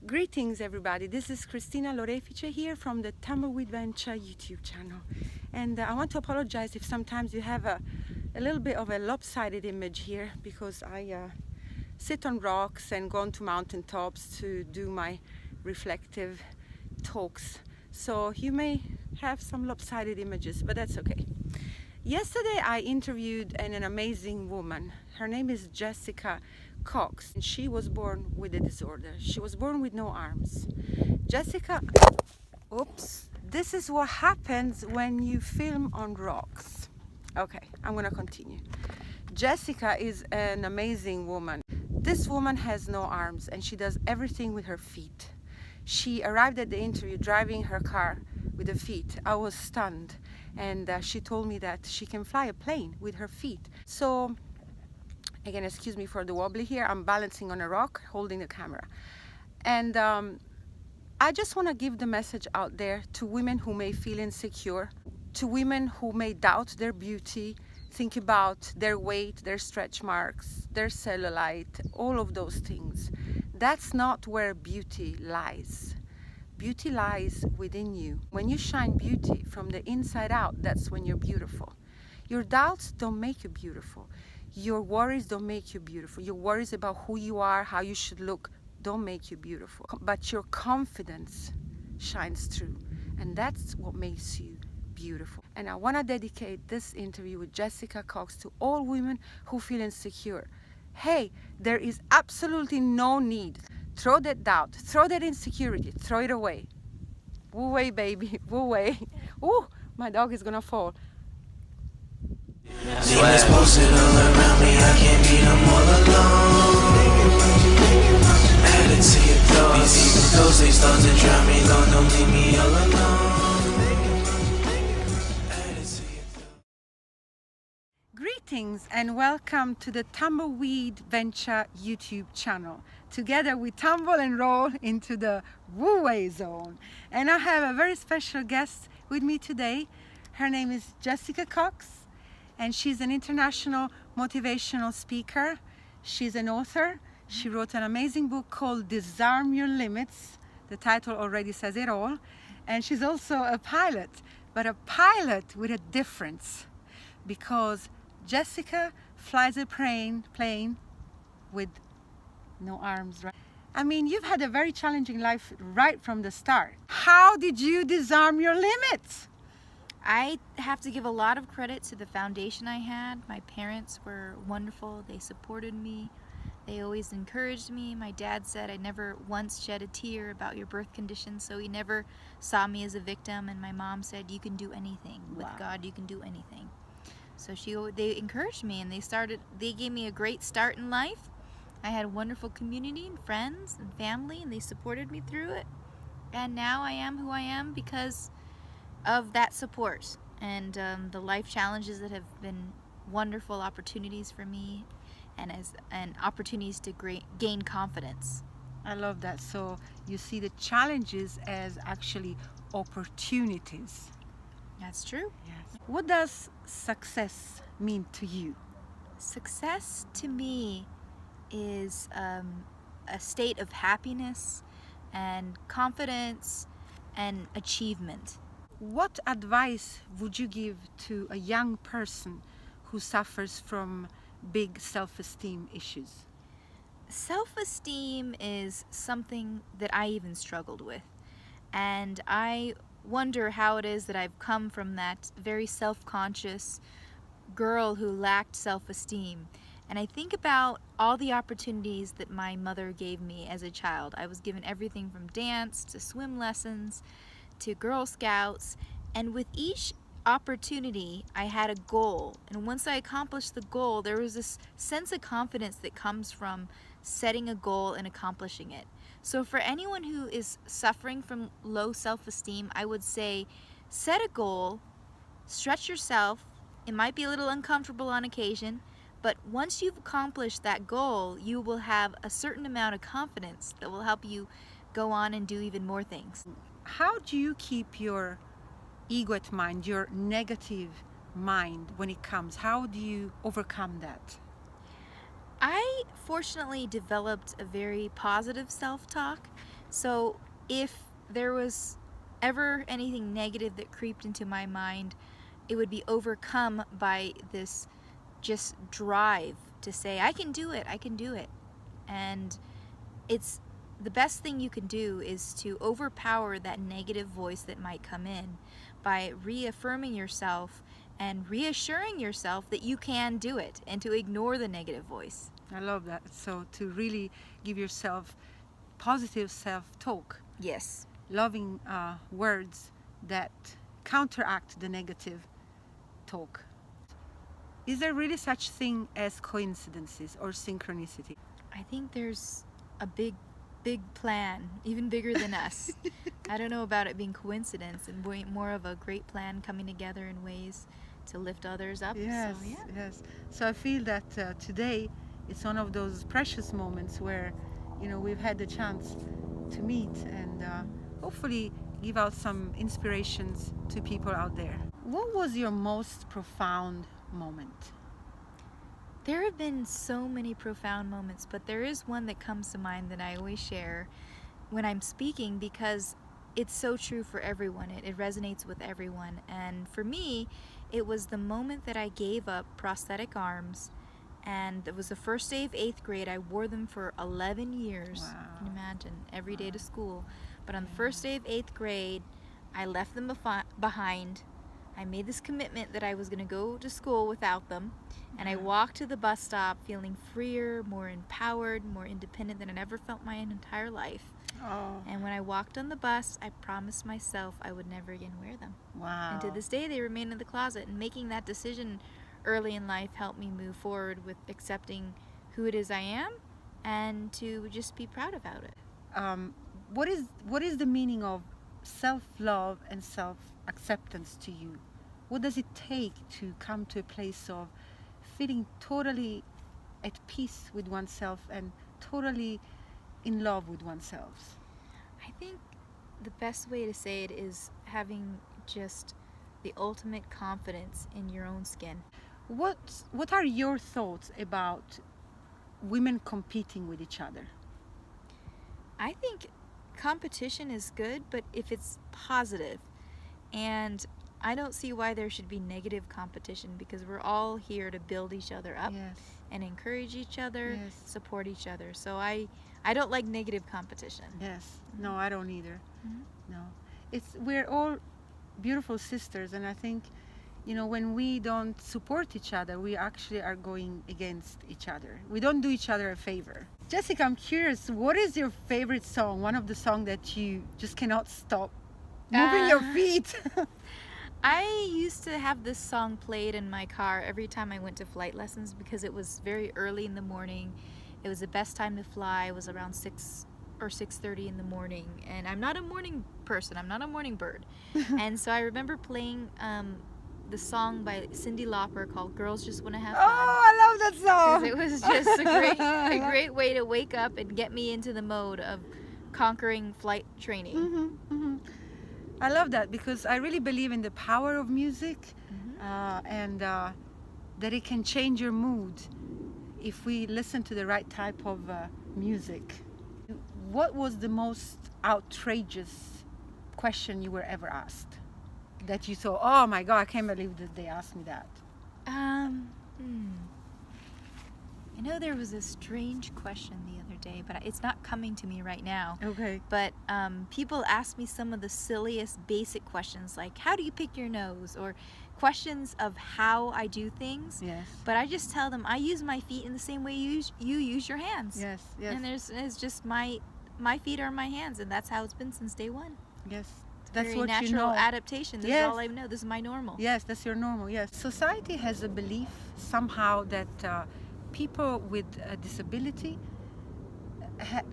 Greetings everybody, this is Cristina Lorefice here from the Tumbleweed Venture YouTube channel, and I want to apologize if sometimes you have a little bit of a lopsided image here because I sit on rocks and go onto mountaintops to do my reflective talks, so you may have some lopsided images, but that's okay. Yesterday I interviewed an amazing woman. Her name is Jessica Cox. She was born with a disorder. She was born with no arms. Jessica, oops, this is what happens when you film on rocks. Okay, I'm gonna continue. Jessica is an amazing woman. This woman has no arms and she does everything with her feet. She arrived at the interview driving her car with her feet. I was stunned, and she told me that she can fly a plane with her feet. So again, excuse me for the wobbly here, I'm balancing on a rock holding the camera, and I just want to give the message out there to women who may feel insecure, to women who may doubt their beauty, think about their weight, their stretch marks, their cellulite, all of those things. That's not where beauty lies. Beauty lies within you. When you shine beauty from the inside out, that's when you're beautiful. Your doubts don't make you beautiful. Your worries don't make you beautiful. Your worries about who you are, how you should look, don't make you beautiful. But your confidence shines through, and that's what makes you beautiful. And I want to dedicate this interview with Jessica Cox to all women who feel insecure. Hey, there is absolutely no need. Throw that doubt, throw that insecurity, throw it away. Wu Wei, baby, Wu Wei. Ooh, my dog is gonna fall. Demons posted all around me, I can't beat them all alone. Add it to your thoughts, these evil ghosts, they start to drown me, Lord, don't leave me all alone. Add it to your thoughts. Greetings and welcome to the Tumbleweed Venture YouTube channel. Together we tumble and roll into the Wu Wei zone. And I have a very special guest with me today. Her name is Jessica Cox, and she's an international motivational speaker. She's an author. She wrote an amazing book called Disarm Your Limits. The title already says it all. And she's also a pilot, but a pilot with a difference, because Jessica flies a plane with no arms, right? I mean, you've had a very challenging life right from the start. How did you disarm your limits? I have to give a lot of credit to the foundation I had. My parents were wonderful. They supported me. They always encouraged me. My dad said I never once shed a tear about your birth condition, so he never saw me as a victim. And my mom said, you can do anything. With God, you can do anything. So they encouraged me, and they gave me a great start in life. I had a wonderful community and friends and family, and they supported me through it. And now I am who I am because of that support and the life challenges that have been wonderful opportunities for me, and opportunities to gain confidence. I love that. So you see the challenges as actually opportunities. That's true. Yes. What does success mean to you? Success to me is a state of happiness and confidence and achievement. What advice would you give to a young person who suffers from big self-esteem issues? Self-esteem is something that I even struggled with, and I wonder how it is that I've come from that very self-conscious girl who lacked self-esteem. And I think about all the opportunities that my mother gave me as a child. I was given everything from dance to swim lessons to Girl Scouts, and with each opportunity I had a goal, and once I accomplished the goal, there was this sense of confidence that comes from setting a goal and accomplishing it. So for anyone who is suffering from low self-esteem, I would say set a goal, stretch yourself. It might be a little uncomfortable on occasion, but once you've accomplished that goal, you will have a certain amount of confidence that will help you go on and do even more things. How do you keep your ego at mind, your negative mind when it comes? How do you overcome that? I fortunately developed a very positive self-talk. So if there was ever anything negative that creeped into my mind, it would be overcome by this just drive to say, I can do it, I can do it. And it's the best thing you can do is to overpower that negative voice that might come in by reaffirming yourself and reassuring yourself that you can do it, and to ignore the negative voice. I love that. So to really give yourself positive self-talk, Yes. loving words that counteract the negative talk. Is there really such thing as coincidences or synchronicity? I think there's a big plan, even bigger than us. I don't know about it being coincidence, and more of a great plan coming together in ways to lift others up. Yes, So, yeah. yes. So I feel that today it's one of those precious moments where, you know, we've had the chance to meet and hopefully give out some inspirations to people out there. What was your most profound moment? There have been so many profound moments, but there is one that comes to mind that I always share when I'm speaking, because it's so true for everyone. It resonates with everyone. And for me, it was the moment that I gave up prosthetic arms, and it was the first day of 8th grade. I wore them for 11 years. Wow. You can imagine, every day to school. But on the first day of 8th grade, I left them behind. I made this commitment that I was going to go to school without them, and I walked to the bus stop feeling freer, more empowered, more independent than I'd ever felt my entire life. Oh, And when I walked on the bus, I promised myself I would never again wear them. wow. And to this day, they remain in the closet. And making that decision early in life helped me move forward with accepting who it is I am, and to just be proud about it. What is the meaning of self-love and self-acceptance to you? What does it take to come to a place of feeling totally at peace with oneself and totally in love with oneself? I think the best way to say it is having just the ultimate confidence in your own skin. What are your thoughts about women competing with each other? I think competition is good, but if it's positive. And I don't see why there should be negative competition, because we're all here to build each other up Yes. and encourage each other, Yes. support each other. So I don't like negative competition. Yes. No, I don't either. Mhm. No. We're all beautiful sisters, and I think, you know, when we don't support each other, we actually are going against each other. We don't do each other a favor. Jessica, I'm curious, what is your favorite song? One of the songs that you just cannot stop moving your feet. I used to have this song played in my car every time I went to flight lessons, because it was very early in the morning. It was the best time to fly. It was around 6 or 6:30 in the morning, and I'm not a morning person. I'm not a morning bird. And so I remember playing the song by Cyndi Lauper called "Girls Just Want to Have Fun." Oh, I love that song. 'Cause it was just a great way to wake up and get me into the mode of conquering flight training. Mhm, mhm. I love that, because I really believe in the power of music, and that it can change your mood if we listen to the right type of music. What was the most outrageous question you were ever asked? That you thought, oh my God, I can't believe that they asked me that. I know there was a strange question the other day, but it's not coming to me right now. Okay. But people ask me some of the silliest basic questions, like how do you pick your nose, or questions of how I do things. Yes. But I just tell them I use my feet in the same way you use your hands. Yes. Yes. And it's just my feet are my hands, and that's how it's been since day one. Yes. Very That's what natural you know. adaptation. This Yes. is all I know. This is my normal. Yes, that's your normal. Yes. Society has a belief somehow that people with a disability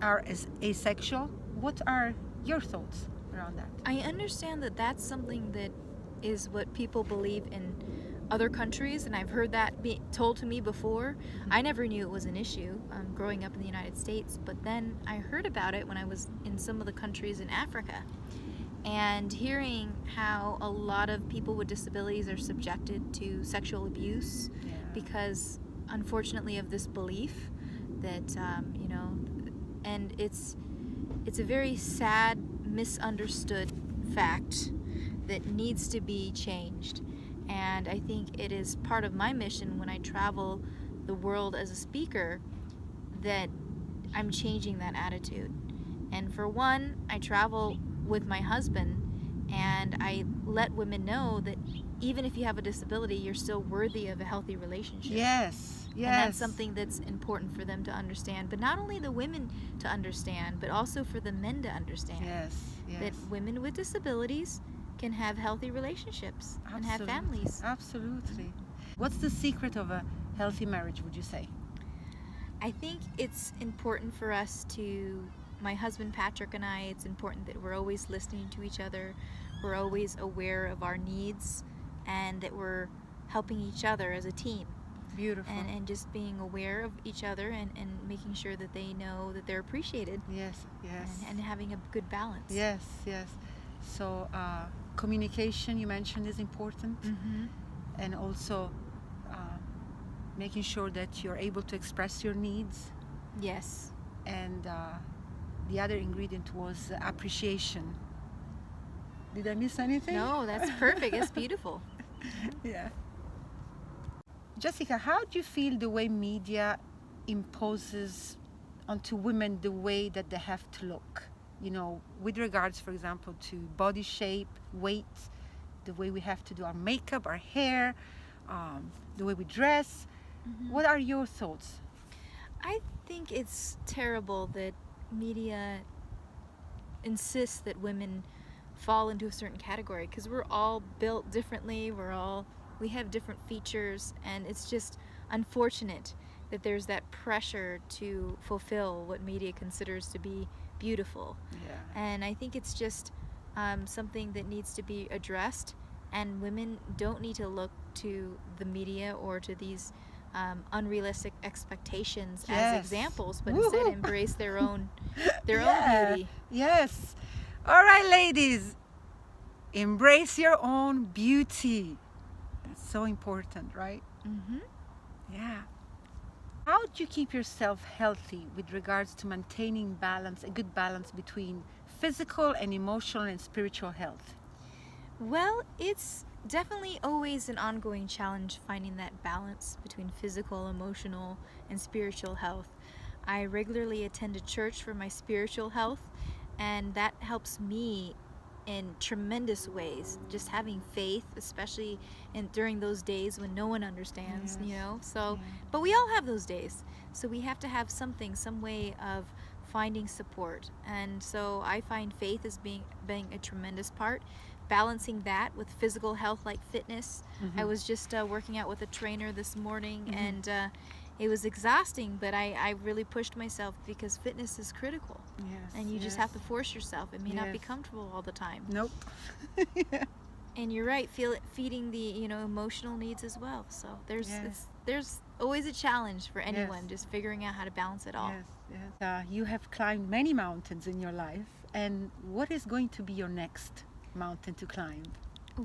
are asexual. What are your thoughts around that? I understand that that's something that is what people believe in other countries, and I've heard that be told to me before. I never knew it was an issue growing up in the United States, but then I heard about it when I was in some of the countries in Africa, and hearing how a lot of people with disabilities are subjected to sexual abuse because, unfortunately, of this belief that and it's a very sad, misunderstood fact that needs to be changed. And I think it is part of my mission when I travel the world as a speaker that I'm changing that attitude. And for one, I travel with my husband and I let women know that even if you have a disability, you're still worthy of a healthy relationship. Yes, yes. And that's something that's important for them to understand. But not only the women to understand, but also for the men to understand. Yes, yes. That women with disabilities can have healthy relationships and have families. Absolutely. What's the secret of a healthy marriage, would you say? I think it's important for us to, my husband Patrick and I, it's important that we're always listening to each other. We're always aware of our needs and that we're helping each other as a team. Beautiful. And just being aware of each other and making sure that they know that they're appreciated. Yes, yes. And having a good balance. Yes, yes. So communication, you mentioned, is important. Mm-hmm. And also making sure that you're able to express your needs. Yes. And the other ingredient was appreciation. Did I miss anything? No, that's perfect. It's beautiful. Yeah. Jessica, how do you feel the way media imposes onto women the way that they have to look? You know, with regards, for example, to body shape, weight, the way we have to do our makeup, our hair, the way we dress. Mm-hmm. What are your thoughts? I think it's terrible that media insists that women fall into a certain category because we're all built differently. We have different features, and it's just unfortunate that there's that pressure to fulfill what media considers to be beautiful. Yeah. And I think it's just something that needs to be addressed, and women don't need to look to the media or to these unrealistic expectations as examples, but instead embrace their own beauty. Yes. All right, ladies, embrace your own beauty. That's so important, right? Mm-hmm. Yeah. How do you keep yourself healthy with regards to maintaining balance, a good balance between physical and emotional and spiritual health? Well, it's definitely always an ongoing challenge finding that balance between physical, emotional, and spiritual health. I regularly attend a church for my spiritual health, and that helps me in tremendous ways. Just having faith, especially during those days when no one understands, Yes. you know. So, Yeah. but we all have those days. So we have to have some way of finding support. And so I find faith as being a tremendous part. Balancing that with physical health like fitness. Mm-hmm. I was just working out with a trainer this morning, and it was exhausting, but I really pushed myself because fitness is critical. Yes. And you just have to force yourself. It may not be Yes. comfortable all the time. Nope. Yeah. And you're right, feeding the emotional needs as well. So Yes. there's always a challenge for anyone, Yes. just figuring out how to balance it all. Yes, yes. You have climbed many mountains in your life, and what is going to be your next mountain to climb?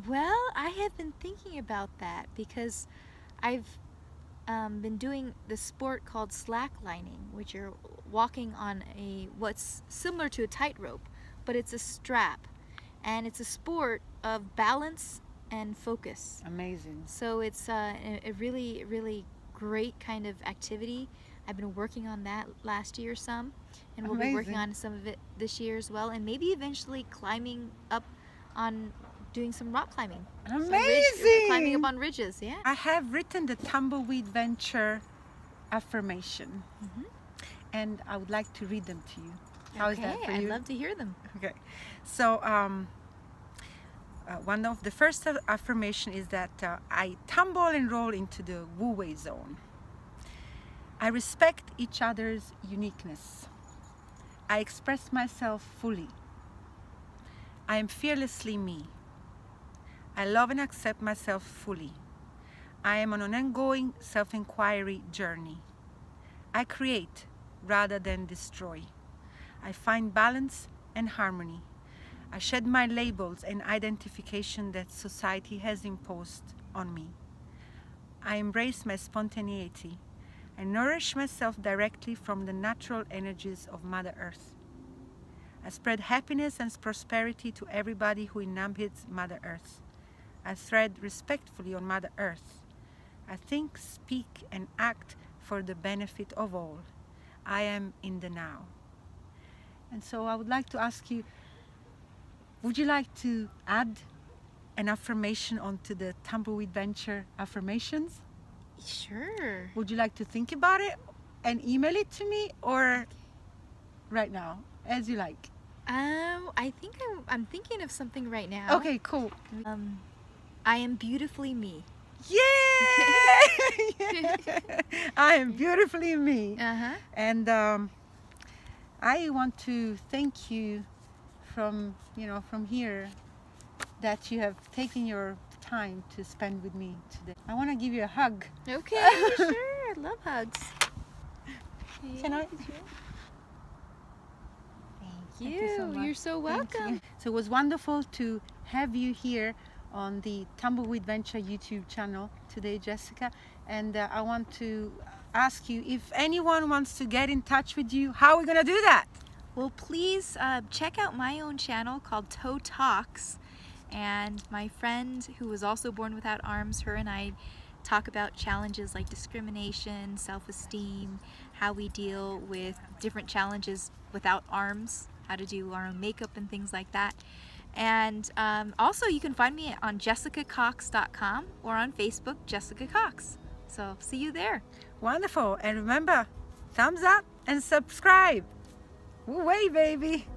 Well, I have been thinking about that because I've been doing the sport called slacklining, which you're walking on what's similar to a tightrope, but it's a strap, and it's a sport of balance and focus. Amazing. So it's a really, really great kind of activity. I've been working on that last year some, and we'll be working Amazing. on some of it this year as well, and maybe eventually climbing up on doing some rock climbing. Amazing. Climbing up on ridges, yeah. I have written the Tumbleweed Venture affirmation, Mhm. and I would like to read them to you. How is that for I'd you? love to hear them. Okay. So one of the first affirmation is that I tumble and roll into the Wu Wei zone. I respect each other's uniqueness. I express myself fully. I am fearlessly me. I love and accept myself fully. I am on an ongoing self-inquiry journey. I create rather than destroy. I find balance and harmony. I shed my labels and identification that society has imposed on me. I embrace my spontaneity. I nourish myself directly from the natural energies of Mother Earth. I spread happiness and prosperity to everybody who inhabits Mother Earth. I tread respectfully on Mother Earth. I think, speak, and act for the benefit of all. I am in the now. And so I would like to ask you, would you like to add an affirmation onto the Tumbleweed Venture affirmations? Sure. Would you like to think about it and email it to me, or right now, as you like? I think I'm thinking of something right now. Okay, cool. I am beautifully me. Yeah! I am beautifully me. Uh-huh. And I want to thank you from here, that you have taken your time to spend with me today. I want to give you a hug. Okay, sure. I love hugs. Can I? Thank you so much. You're so Thank you. welcome. So it was wonderful to have you here on the Tumbleweed Venture YouTube channel today, Jessica. And I want to ask you, if anyone wants to get in touch with you, how are we going to do that? Well, please check out my own channel called Toe Talks. And my friend, who was also born without arms, her and I talk about challenges like discrimination, self-esteem, how we deal with different challenges without arms, how to do our own makeup and things like that. And also you can find me on jessicacox.com or on Facebook, Jessica Cox. So see you there. Wonderful. And remember, thumbs up and subscribe. Wu Wei, baby.